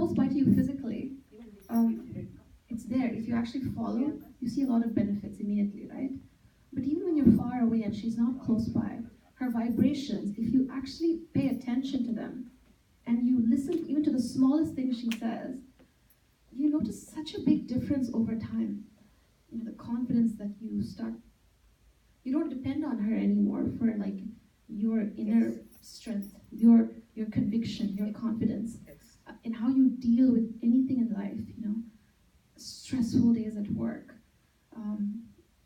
close by to you physically, it's there. If you actually follow, you see a lot of benefits immediately, right? But even when you're far away and she's not close by, her vibrations, if you actually pay attention to them and you listen even to the smallest thing she says, you notice such a big difference over time. You know, the confidence that you start, you don't depend on her anymore for like your inner strength, your conviction, your confidence, in how you deal with anything in life, you know, stressful days at work,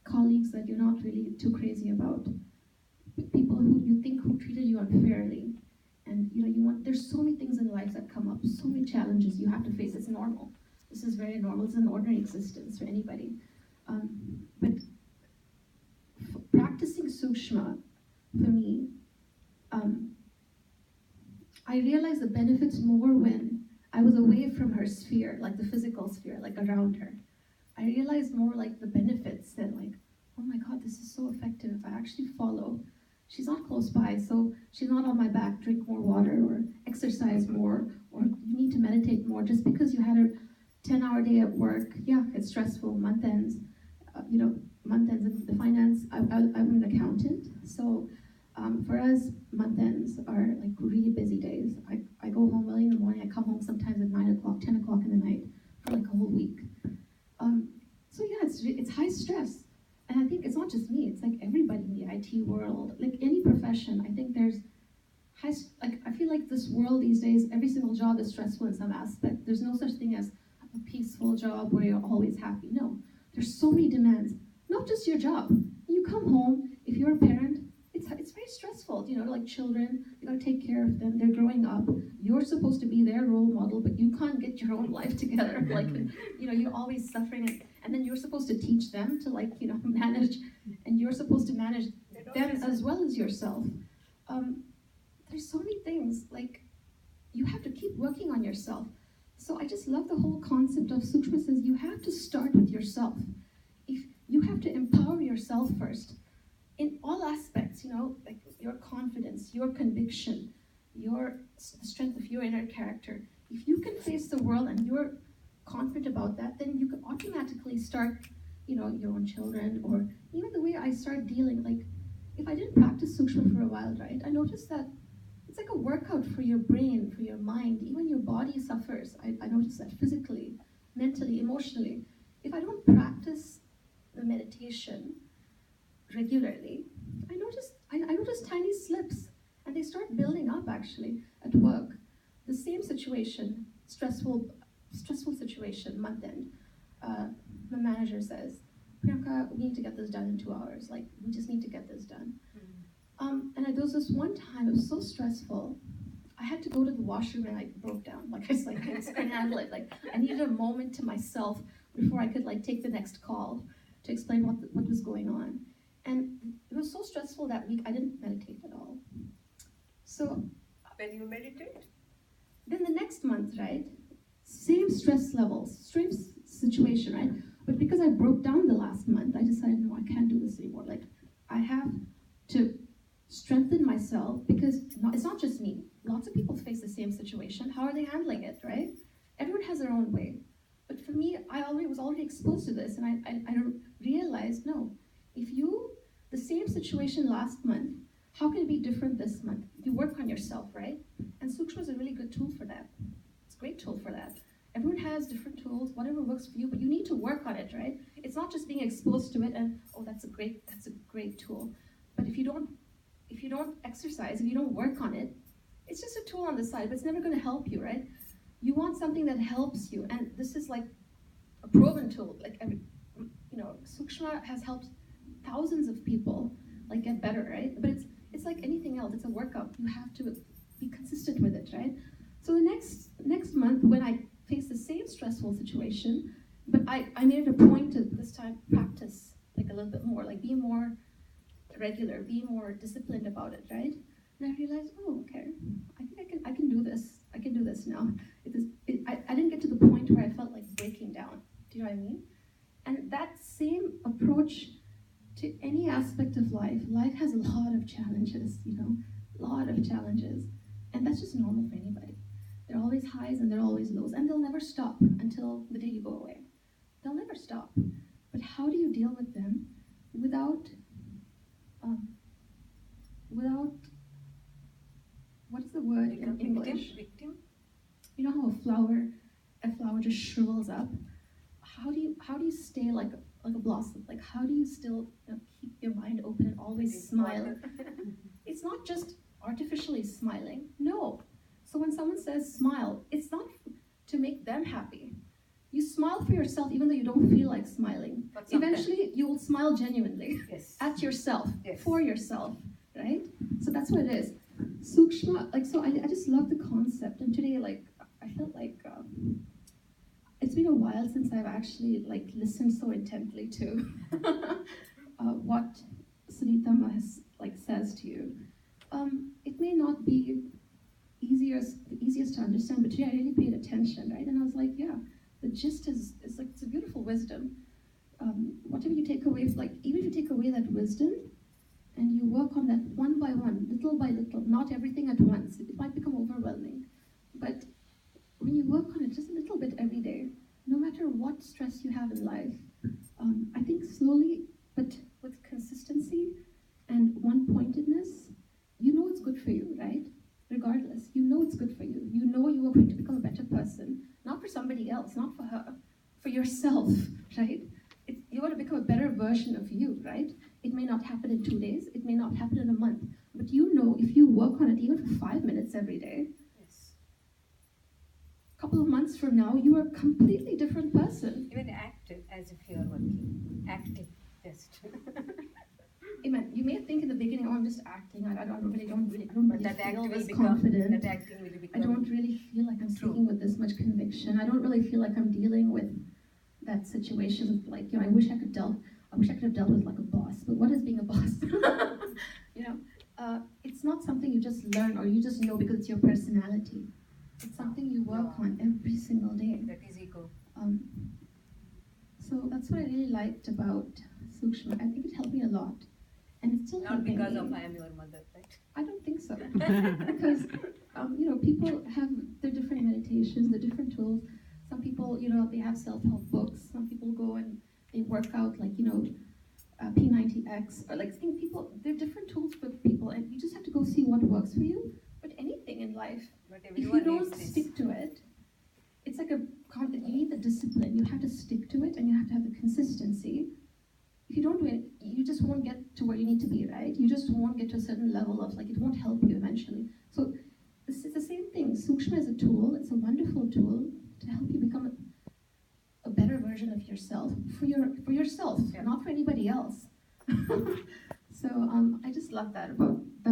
colleagues that you're not really too crazy about, people who you think who treated you unfairly, and you know you want. There's so many things in life that come up, so many challenges you have to face. It's normal. This is very normal. It's an ordinary existence for anybody. But practicing Sookshma, for me, I realized the benefits more when I was away from her sphere, like the physical sphere, like around her. I realized more like the benefits than like, oh my God, this is so effective if I actually follow. She's not close by, so she's not on my back, drink more water or exercise more, or you need to meditate more. Just because you had a 10-hour day at work, yeah, it's stressful, month ends, month ends in the finance. I'm an accountant, so for us, month ends are like really busy days. I go home early in the morning, I come home sometimes at 9 o'clock, 10 o'clock in the night for like a whole week. So yeah, it's high stress. And I think it's not just me, it's like everybody in the IT world, like any profession. I think there's I feel like this world these days, every single job is stressful in some aspect. There's no such thing as a peaceful job where you're always happy. No, there's so many demands, not just your job. You come home, if you're a parent, it's very stressful, you know, like children, you gotta take care of them, they're growing up, you're supposed to be their role model, but you can't get your own life together, like, you know, you're always suffering, and then you're supposed to teach them to like, you know, manage, and you're supposed to manage them as well as yourself. There's so many things, like, you have to keep working on yourself. So I just love the whole concept of Sookshma says you have to start with yourself. If you have to empower yourself first, in all aspects, you know, like your confidence, your conviction, the strength of your inner character. If you can face the world and you're confident about that, then you can automatically start, you know, your own children, or even the way I start dealing, like, if I didn't practice Sookshma for a while, right, I noticed that it's like a workout for your brain, for your mind, even your body suffers. I noticed that physically, mentally, emotionally. If I don't practice the meditation regularly, I notice tiny slips, and they start building up actually at work. The same situation, stressful situation, month end. My manager says, Priyanka, we need to get this done in 2 hours. Like, we just need to get this done. And there was this one time, it was so stressful. I had to go to the washroom and I broke down. Like, I couldn't handle it. Like, I needed a moment to myself before I could like take the next call to explain what was going on. And it was so stressful that week, I didn't meditate at all. So when you meditate? Then the next month, right, same stress levels, same situation, right? But because I broke down the last month, I decided, no, I can't do this anymore. Like, I have to strengthen myself, because it's not just me. Lots of people face the same situation. How are they handling it, right? Everyone has their own way. But for me, I was already exposed to this, and I realized, no, the same situation last month, how can it be different this month? You work on yourself, right? And Sookshma is a really good tool for that. It's a great tool for that. Everyone has different tools, whatever works for you, but you need to work on it, right? It's not just being exposed to it and, oh, that's a great tool. But if you don't exercise, if you don't work on it, it's just a tool on the side, but it's never going to help you, right? You want something that helps you, and this is like a proven tool. Like, Sookshma has helped thousands of people like get better, right? But it's like anything else. It's a workout. You have to be consistent with it, right? So the next month, when I faced the same stressful situation, but I made it a point to this time practice like a little bit more, like be more regular, be more disciplined about it, right? And I realized, oh, okay, I think I can do this. I can do this now. I didn't get to the point where I felt like breaking down. Do you know what I mean? And that same approach to any aspect of life has a lot of challenges, a lot of challenges. And that's just normal for anybody. There are always always highs and there are always lows, and they'll never stop until the day you go away. They'll never stop. But how do you deal with them without what is the word in English? Victim? You know how a flower just shrivels up? How do you stay like a blossom? Like how do you still keep your mind open and always smile? It's not just artificially smiling. No. So when someone says smile, it's not to make them happy. You smile for yourself even though you don't feel like smiling. Eventually you will smile genuinely. Yes. At yourself, yes. For yourself, right? So that's what it is. Sookshma, I just love the concept, and today I felt like it's been a while since I've actually listened so intently to what Sunita says to you. It may not be the easiest to understand, but today I really paid attention, right? And I was like, yeah, the gist is it's a beautiful wisdom. Whatever you take away, even if you take away that wisdom and you work on that one by one, little by little, not everything at once, it might become overwhelming. But when you work on it just a little bit every day, no matter what stress you have in life, I think slowly, but with consistency and one-pointedness, you know it's good for you, right? Regardless, you know it's good for you. You know you are going to become a better person, not for somebody else, not for her, for yourself, right? You want to become a better version of you, right? It may not happen in 2 days, it may not happen in a month, but you know if you work on it even for 5 minutes every day, yes. a couple of months from now, you are a completely different person. Even act as if you are working. Active, just. Amen. You may think in the beginning, oh, I'm just acting. I don't really feel this confident. That acting will become. I don't really feel like I'm speaking with this much conviction. I don't really feel like I'm dealing with that situation. I wish I could have dealt with like a boss. But what is being a boss? It's not something you just learn or you just know because it's your personality. It's something you work on every single day. That is ego. So that's what I really liked about Sookshma. I think it helped me a lot. And it's still not helping because me. of I am your mother, right? I don't think so. Because, people have their different meditations, the different tools. Some people, they have self-help books. Some people go and they work out P90X. Or there are different tools for people. And you just have to go see what works for you. But anything in life, if you don't stick to it, it's like you need the discipline. You have to stick to it and you have to have the consistency. If you don't do it, you just won't get to where you need to be, right? You just won't get to a certain level of it won't help you eventually. So this is the same thing. Sookshma is a tool. It's a wonderful tool to help you become a better version of yourself for yourself, not for anybody else. So I just love that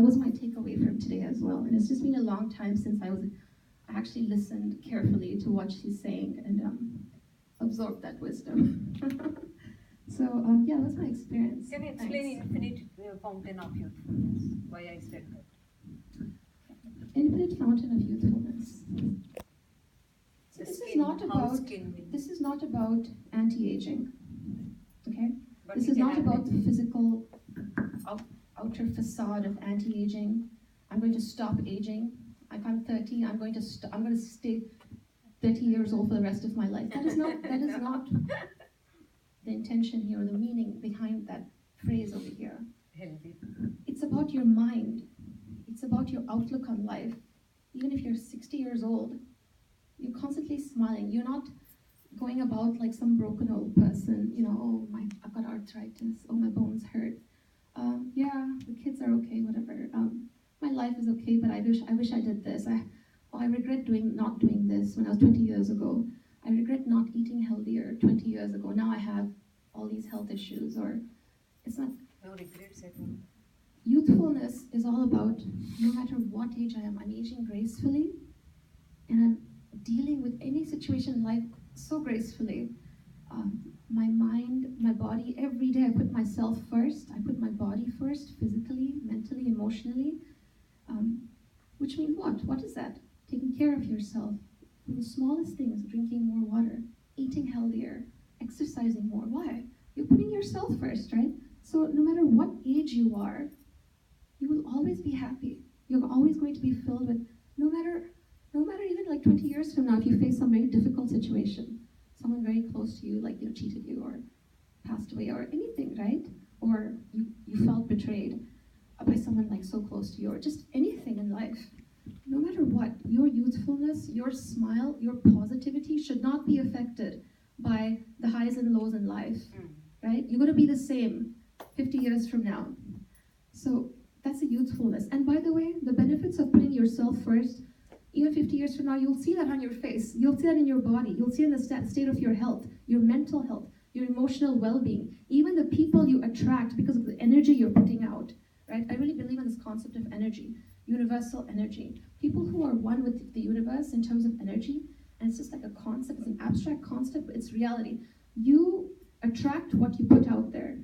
was my takeaway from today as well. And it's just been a long time since I actually listened carefully to what she's saying and absorbed that wisdom. So, that's my experience. Can you explain infinite fountain of youthfulness? Why I said that? Infinite fountain of youthfulness. So this is not about anti-aging. Okay? But this is not about the physical outer facade of anti-aging. I'm going to stop aging. I'm 30. I'm going to stay 30 years old for the rest of my life. That is not the intention here, or the meaning behind that phrase over here. Healthy. It's about your mind. It's about your outlook on life. Even if you're 60 years old, you're constantly smiling. You're not going about like some broken old person, I've got arthritis, my bones hurt. The kids are okay, whatever. My life is okay, but I wish I did this. I regret not doing this when I was 20 years ago. I regret not eating healthier 20 years ago. Now I have all these health issues, or it's not. No regrets at all. Youthfulness is all about no matter what age I am, I'm aging gracefully, and I'm dealing with any situation in life so gracefully. My mind, my body, every day I put myself first. I put my body first, physically, mentally, emotionally. Which means what? What is that? Taking care of yourself. From the smallest things, drinking more water, eating healthier, exercising more. Why? You're putting yourself first, right? So no matter what age you are, you will always be happy. You're always going to be filled with, no matter even like 20 years from now, if you face some very difficult situation, someone very close to you, like, cheated you or passed away or anything, right? Or you felt betrayed by someone like so close to you, or just anything in life. No matter what, your youthfulness, your smile, your positivity should not be affected by the highs and lows in life, right? You're going to be the same 50 years from now. So that's a youthfulness. And by the way, the benefits of putting yourself first, even 50 years from now, you'll see that on your face. You'll see that in your body. You'll see it in the state of your health, your mental health, your emotional well-being, even the people you attract because of the energy you're putting out, right? I really believe in this concept of energy, universal energy. People who are one with the universe in terms of energy, and it's just like a concept, it's an abstract concept, but it's reality. You attract what you put out there.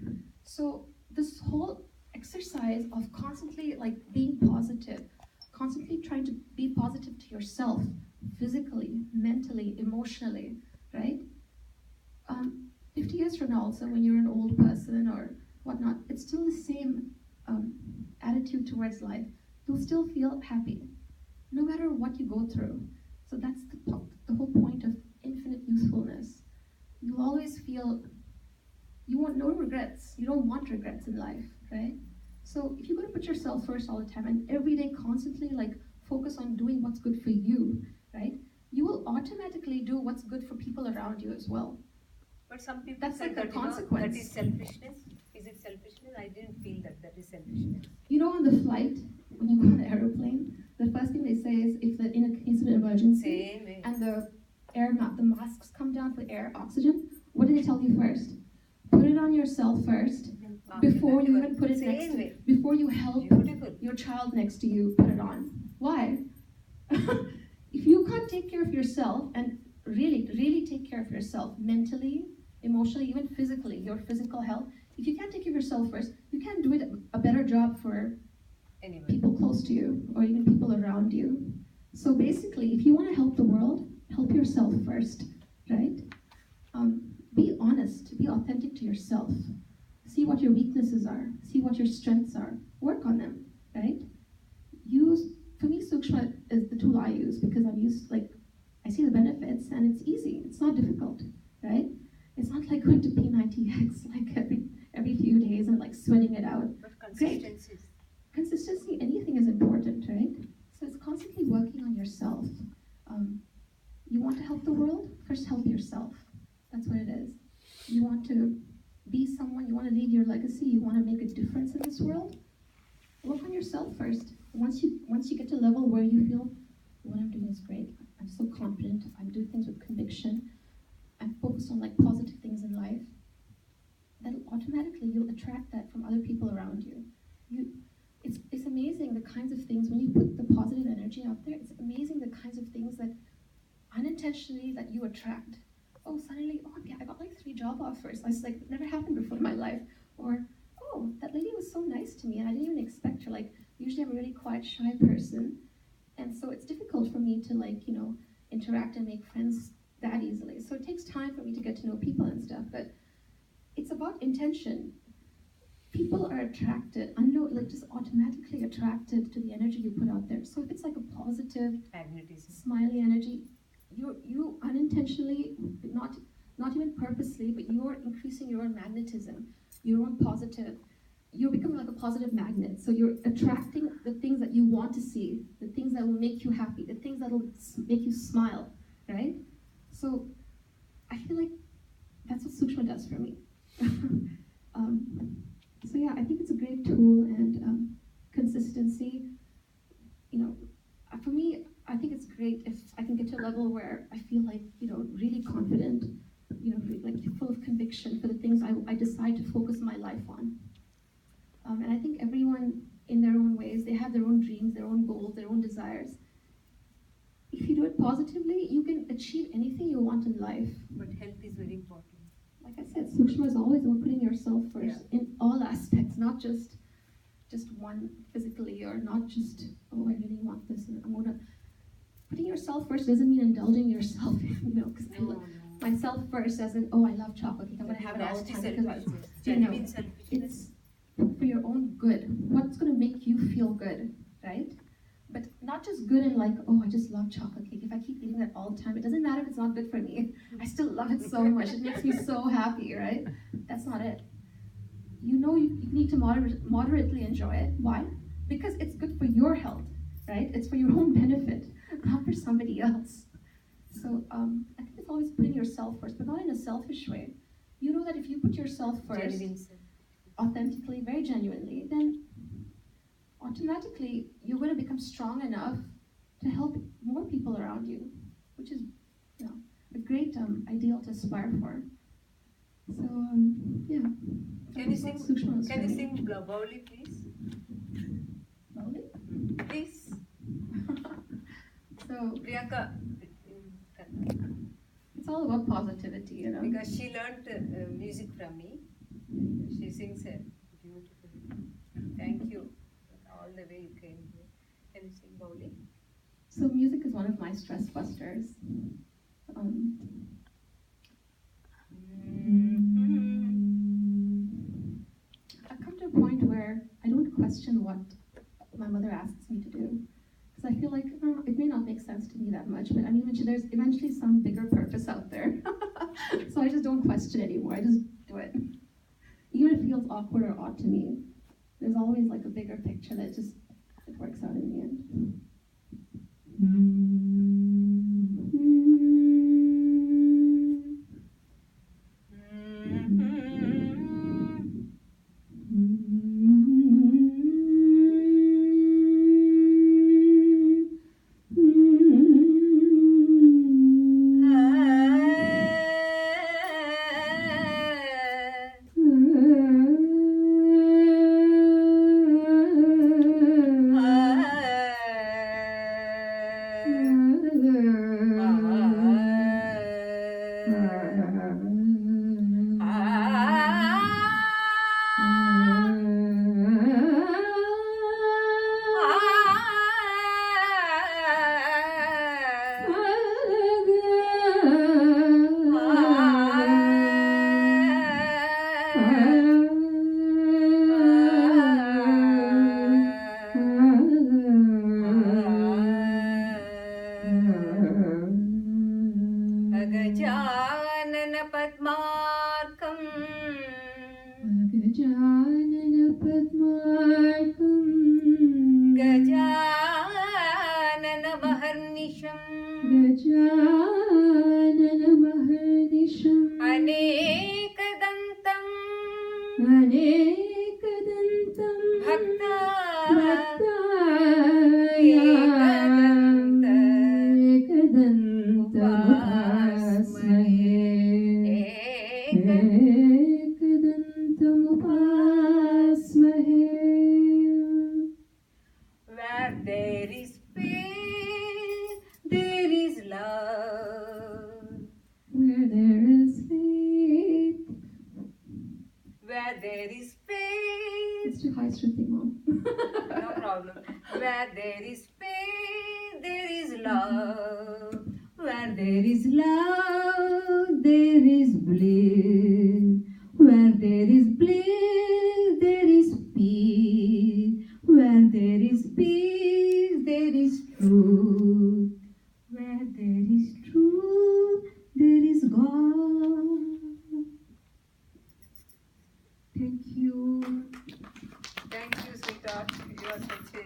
So this whole exercise of constantly like being positive, constantly trying to be positive to yourself, physically, mentally, emotionally, right? 50 years from now also, when you're an old person or whatnot, it's still the same attitude towards life. You'll still feel happy, no matter what you go through. So that's the whole point of infinite usefulness. You'll always feel, you want no regrets. You don't want regrets in life, right? So if you're going to put yourself first all the time and every day constantly like focus on doing what's good for you, right? You will automatically do what's good for people around you as well. But some people That's say like a that, consequence. that is selfishness. Is it selfishness? I didn't feel that is selfishness. On the flight, when you go on the aeroplane, the first thing they say is if in a case of an emergency and the masks come down for air, oxygen, what do they tell you first? Put it on yourself first before you even put it next to you. Before you help your child next to you put it on. Why? If you can't take care of yourself and really take care of yourself mentally, emotionally, even physically, your physical health, if you can't take care of yourself first, you can't do it a better job for people close to you or even people around you. So basically, if you want to help the world, help yourself first, right? Be honest, be authentic to yourself. See what your weaknesses are, see what your strengths are, work on them, right? For me, Sookshma is the tool I use because I see the benefits and it's easy, it's not difficult, right? It's not like going to P90X like every few days and like sweating it out. But consistency. Great. Consistency, anything is important, right? So it's constantly working on yourself. You want to help the world? First help yourself. That's what it is. You want to be someone, you want to leave your legacy, you want to make a difference in this world? Work on yourself first. Once you get to a level where you feel what I'm doing is great, I'm so confident, I'm doing things with conviction, I'm focused on like positive things in life, then automatically you'll attract that from other people around you. It's amazing the kinds of things, when you put the positive energy out there, it's amazing the kinds of things that unintentionally that you attract. Oh, suddenly, yeah, I got like 3 job offers. It's like never happened before in my life. Or, oh, that lady was so nice to me and I didn't even expect her. Like, usually I'm a really quiet, shy person. And so it's difficult for me to interact and make friends that easily. So it takes time for me to get to know people and stuff, but it's about intention. People are attracted, just automatically attracted to the energy you put out there. So if it's like a positive, magnetism, smiley energy, you unintentionally, not even purposely, but you're increasing your own magnetism, your own positive. You're becoming like a positive magnet. So you're attracting the things that you want to see, the things that will make you happy, the things that will make you smile, right? So I feel like that's what Sookshma does for me. So yeah, I think it's a great tool, and consistency, for me, I think it's great if I can get to a level where I feel like, really confident, like full of conviction for the things I decide to focus my life on. And I think everyone in their own ways, they have their own dreams, their own goals, their own desires. If you do it positively, you can achieve anything you want in life. But health is very important. Like I said, Sookshma is always about putting yourself first in all aspects, not just one physically, or not just, oh, I really want this, and I'm gonna. Putting yourself first doesn't mean indulging yourself, because myself first as in, oh, I love chocolate, I'm gonna have it all the time because it's for your own good. What's gonna make you feel good, right? But not just good in like, oh, I just love chocolate cake. If I keep eating that all the time, it doesn't matter if it's not good for me. I still love it so much. It makes me so happy, right? That's not it. You know you need to moderately enjoy it. Why? Because it's good for your health, right? It's for your own benefit, not for somebody else. So I think it's always putting yourself first, but not in a selfish way. You know that if you put yourself first, authentically, very genuinely, then automatically you're going to become strong enough to help more people around you, which is, a great ideal to aspire for. So yeah. Can you sing? Sookshma Can you sing Bowley, please? Bowley? Please. So Priyanka. it's all about positivity, Because she learned music from me. She sings it beautifully. Thank you. All the way you came here. Can you sing Bowley? So music is one of my stress busters. I've come to a point where I don't question what my mother asks me to do. Because I feel like it may not make sense to me that much, but I mean, there's eventually some bigger purpose out there. So I just don't question anymore. I just do it. Even if it feels awkward or odd to me, there's always like a bigger picture that just it works out in the end. Where there is pain, there is love. Where there is faith. Where there is pain. It's too high, Shruti, Mom. No problem. Where there is pain, there is love. Where there is love, there is bliss. Where there is bliss, there is peace. Where there is peace, there is truth. Where there is truth, there is God. Thank you. Thank you, sweetheart. You are such a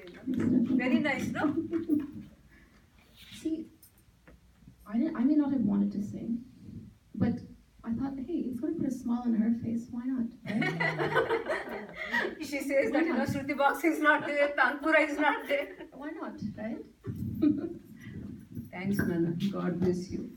very nice, no? See, I may not have wanted to sing, but I thought, hey, it's going to put a smile on her face. Why not? Right? She says that, Shruti box is not there, Tanpura is not there. Why not, right? Thanks, Nana. God bless you.